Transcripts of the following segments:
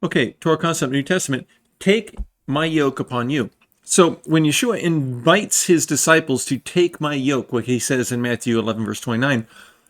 Okay, Torah concept, New Testament, take my yoke upon you. So when Yeshua invites his disciples to take my yoke, what he says in Matthew 11, verse 29,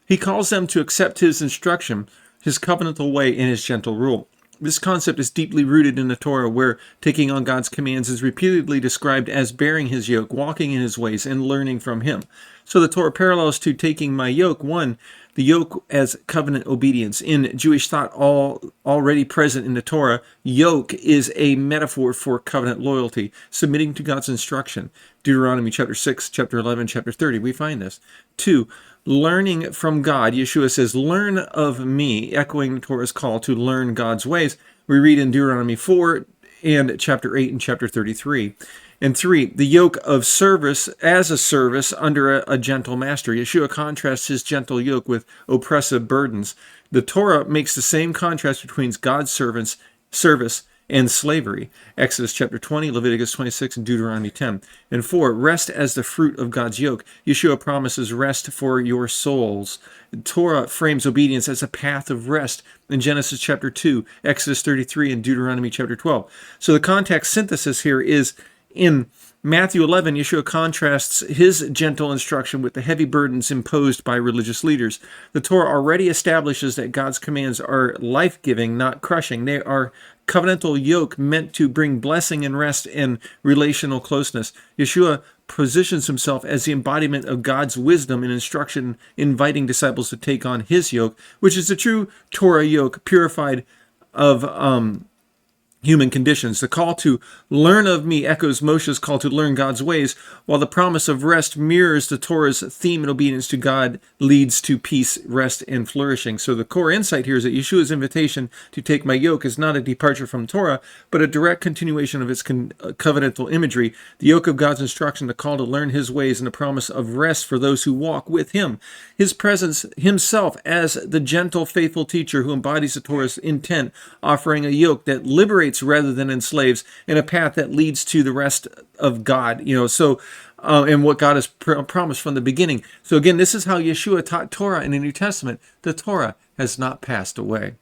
he calls them to accept his instruction, his covenantal way, and his gentle rule. This concept is deeply rooted in the Torah, where taking on God's commands is repeatedly described as bearing his yoke, walking in his ways, and learning from him. So the Torah parallels to taking my yoke. One, the yoke as covenant obedience. In Jewish thought, already present in the Torah, yoke is a metaphor for covenant loyalty, submitting to God's instruction. Deuteronomy chapter 6, chapter 11, chapter 30, we find this. Two, learning from God. Yeshua says, learn of me, echoing the Torah's call to learn God's ways. We read in Deuteronomy 4 and chapter 8 and chapter 33. And three, the yoke of service as a service under a gentle master. Yeshua contrasts his gentle yoke with oppressive burdens. The Torah makes the same contrast between God's service and slavery. Exodus chapter 20, Leviticus 26, and Deuteronomy 10. And four, rest as the fruit of God's yoke. Yeshua promises rest for your souls. The Torah frames obedience as a path of rest in Genesis chapter 2, Exodus 33, and Deuteronomy chapter 12. So the context synthesis here is in Matthew 11, Yeshua contrasts his gentle instruction with the heavy burdens imposed by religious leaders. The Torah already establishes that God's commands are life-giving, not crushing. They are covenantal yoke meant to bring blessing and rest and relational closeness. Yeshua positions himself as the embodiment of God's wisdom and instruction, inviting disciples to take on his yoke, which is the true Torah yoke, purified of human conditions. The call to learn of me echoes Moshe's call to learn God's ways, while the promise of rest mirrors the Torah's theme, and obedience to God leads to peace, rest, and flourishing. So the core insight here is that Yeshua's invitation to take my yoke is not a departure from Torah, but a direct continuation of its covenantal imagery. The yoke of God's instruction, the call to learn his ways, and the promise of rest for those who walk with him. His presence himself as the gentle, faithful teacher who embodies the Torah's intent, offering a yoke that liberates rather than enslaves, and a path that leads to the rest of God, and what God has promised from the beginning. So again, this is how Yeshua taught Torah in the New Testament. The Torah has not passed away.